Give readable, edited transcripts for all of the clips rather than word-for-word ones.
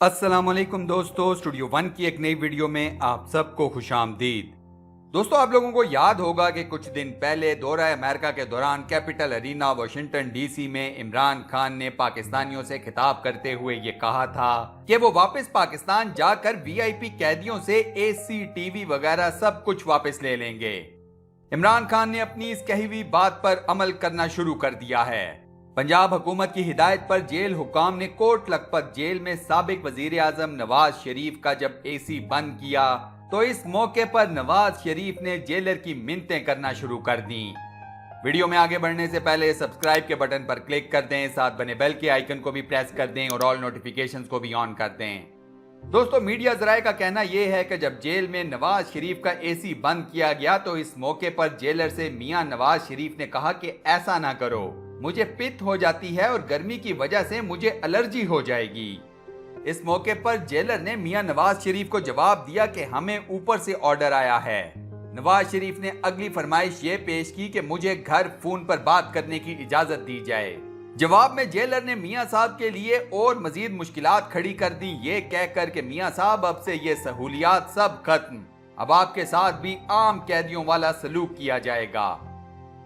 अस्सलाम वालेकुम दोस्तों, स्टूडियो वन की एक नई वीडियो में आप सबको खुशामदीद। दोस्तों, आप लोगों को याद होगा कि कुछ दिन पहले दौरा अमेरिका के दौरान कैपिटल अरीना वाशिंगटन डीसी में इमरान खान ने पाकिस्तानियों से खिताब करते हुए ये कहा था कि वो वापस पाकिस्तान जाकर वीआईपी कैदियों से एसी, टीवी वगैरह सब कुछ वापस ले लेंगे। इमरान खान ने अपनी इस कही हुई बात पर अमल करना शुरू कर दिया है। पंजाब हुकूमत की हिदायत पर जेल हुकाम ने कोट लखपत जेल में साबिक वजीर आजम नवाज शरीफ का जब एसी बंद किया तो इस मौके पर नवाज शरीफ ने जेलर की मिन्नतें करना शुरू कर दी। वीडियो में आगे बढ़ने से पहले सब्सक्राइब के बटन पर क्लिक कर दें, साथ बने बेल के आइकन को भी प्रेस कर दें और ऑल नोटिफिकेशंस को भी ऑन कर दें। दोस्तों, मीडिया जराए का कहना यह है कि जब जेल में नवाज शरीफ का एसी बंद किया गया तो इस मौके पर जेलर से मियां नवाज शरीफ ने कहा कि ऐसा ना करो, मुझे पित्त हो जाती है और गर्मी की वजह से मुझे एलर्जी हो जाएगी। इस मौके पर जेलर ने मियां नवाज शरीफ को जवाब दिया कि हमें ऊपर से ऑर्डर आया है। नवाज शरीफ ने अगली फरमाइश ये पेश की कि मुझे घर फोन पर बात करने की इजाजत दी जाए। जवाब में जेलर ने मियां साहब के लिए और मजीद मुश्किलात खड़ी कर दी, ये कहकर कि मियां साहब अब से ये सहूलियात सब खत्म, अब आपके साथ भी आम कैदियों वाला सलूक किया जाएगा।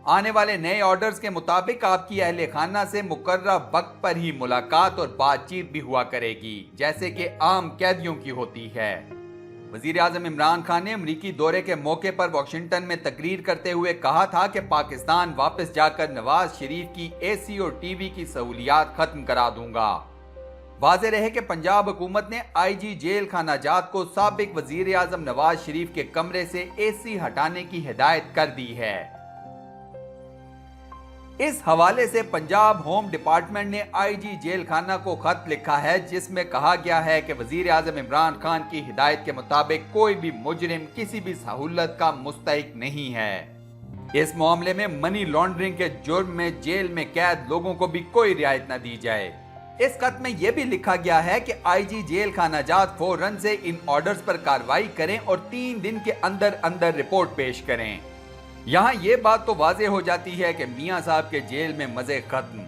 आने वाले नए ऑर्डर्स के मुताबिक आपकी अहले खाना से मुकर्रर वक्त पर ही मुलाकात और बातचीत भी हुआ करेगी, जैसे कि आम कैदियों की होती है। वजीर आजम इमरान खान ने अमरीकी दौरे के मौके पर वाशिंगटन में तकरीर करते हुए कहा था कि पाकिस्तान वापस जाकर नवाज शरीफ की एसी और टीवी की सहूलियात खत्म करा दूंगा। वाज़ेह रहे कि पंजाब हुकूमत ने आईजी जेल खानाजात को साबिक वजीर आजम नवाज शरीफ के कमरे से एसी हटाने की हिदायत कर दी है। इस हवाले से पंजाब होम डिपार्टमेंट ने आईजी जेल खाना को खत लिखा है, जिसमें कहा गया है कि वजीर आजम इमरान खान की हिदायत के मुताबिक कोई भी मुजरिम किसी भी सहूलत का मुस्तहिक नहीं है। इस मामले में मनी लॉन्ड्रिंग के जुर्म में जेल में कैद लोगों को भी कोई रियायत न दी जाए। इस खत में यह भी लिखा गया है कि आईजी जेल खानाजात फौरन से इन ऑर्डर्स पर कार्रवाई करें और 3 दिन के अंदर अंदर रिपोर्ट पेश करें। यहाँ ये बात तो वाज़ेह हो जाती है कि मियाँ साहब के जेल में मजे खत्म।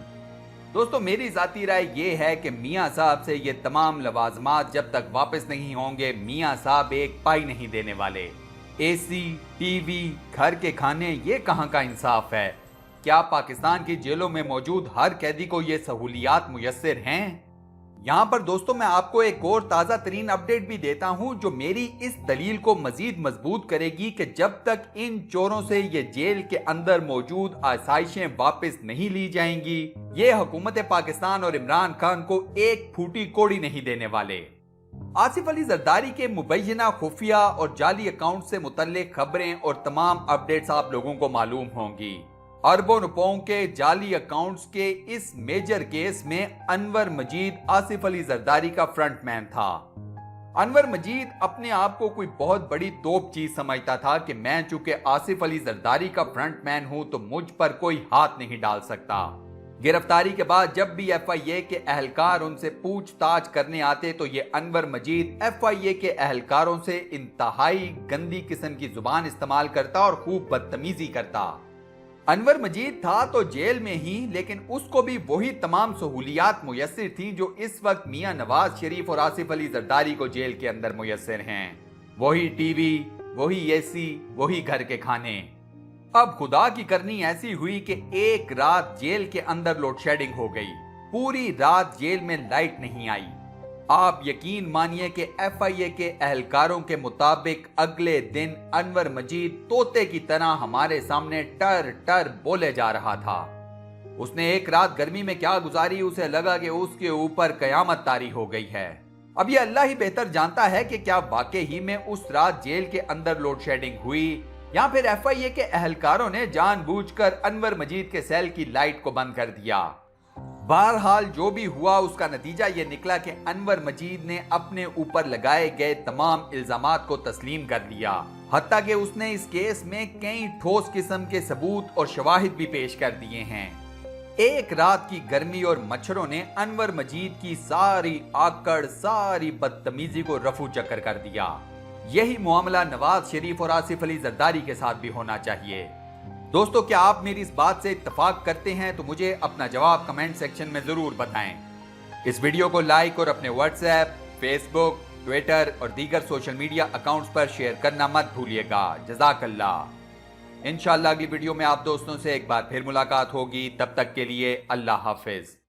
दोस्तों, मेरी जाती राय ये है कि मियाँ साहब से ये तमाम लवाजमात जब तक वापस नहीं होंगे, मियाँ साहब एक पाई नहीं देने वाले। एसी, टीवी, घर के खाने, ये कहाँ का इंसाफ है? क्या पाकिस्तान की जेलों में मौजूद हर कैदी को ये सहूलियात मुयस्सर हैं? यहाँ पर दोस्तों मैं आपको एक और ताज़ा तरीन अपडेट भी देता हूँ जो मेरी इस दलील को मजीद मजबूत करेगी कि जब तक इन चोरों से ये जेल के अंदर मौजूद आसाइशें वापस नहीं ली जाएंगी, ये हुकूमत पाकिस्तान और इमरान खान को एक फूटी कोड़ी नहीं देने वाले। आसिफ अली जरदारी के मुबैना खुफिया और जाली अकाउंट से मुतल्लिक खबरें और तमाम अपडेट्स आप लोगों को मालूम होंगी। अरबों रुपयों के जाली अकाउंट्स के इस मेजर केस में अनवर मजीद आसिफ अली जरदारी का फ्रंटमैन था। अनवर मजीद अपने आप को कोई बहुत बड़ी तोप चीज समझता था कि मैं चूंकि आसिफ अली जरदारी का फ्रंटमैन हूं तो मुझ पर कोई हाथ नहीं डाल सकता। गिरफ्तारी के बाद जब भी एफआईए के अहलकार उनसे पूछताछ करने आते तो ये अनवर मजीद एफआईए के अहलकारों से इंतहाई गंदी किस्म की जुबान इस्तेमाल करता और खूब बदतमीजी करता। अनवर मजीद था तो जेल में ही, लेकिन उसको भी वही तमाम सहूलियात मुयस्सर थी जो इस वक्त मियां नवाज शरीफ और आसिफ अली जरदारी को जेल के अंदर मुयस्सर हैं। वही टीवी, वही एसी, वही घर के खाने। अब खुदा की करनी ऐसी हुई कि एक रात जेल के अंदर लोड शेडिंग हो गई, पूरी रात जेल में लाइट नहीं आई। आप यकीन मानिए कि एफआईए के अहलकारों के मुताबिक अगले दिन अनवर मजीद तोते की तरह हमारे सामने टर टर बोले जा रहा था। उसने एक रात गर्मी में क्या गुजारी, उसे लगा कि उसके ऊपर कयामत तारी हो गई है। अब ये अल्लाह ही बेहतर जानता है कि क्या वाकई ही में उस रात जेल के अंदर लोड शेडिंग हुई या फिर एफआईए के अहलकारों ने जानबूझकर अनवर मजीद के सेल की लाइट को बंद कर दिया। बहरहाल जो भी हुआ उसका नतीजा ये निकला कि अनवर मजीद ने अपने ऊपर लगाए गए तमाम इल्जामात को तस्लीम कर लिया, हत्ता कि उसने इस केस में कई ठोस किस्म के सबूत और शवाहिद भी पेश कर दिए हैं। एक रात की गर्मी और मच्छरों ने अनवर मजीद की सारी आकड़, सारी बदतमीजी को रफू चक्कर कर दिया। यही मामला नवाज शरीफ और आसिफ अली जरदारी के साथ भी होना चाहिए। दोस्तों, क्या आप मेरी इस बात से इत्तफाक करते हैं तो मुझे अपना जवाब कमेंट सेक्शन में जरूर बताएं। इस वीडियो को लाइक और अपने व्हाट्सएप, फेस बुक, ट्विटर और दीगर सोशल मीडिया अकाउंट्स पर शेयर करना मत भूलिएगा। जज़ाक अल्लाह। इंशाअल्लाह अगली वीडियो में आप दोस्तों से एक बार फिर मुलाकात होगी। तब तक के लिए अल्लाह हाफिज।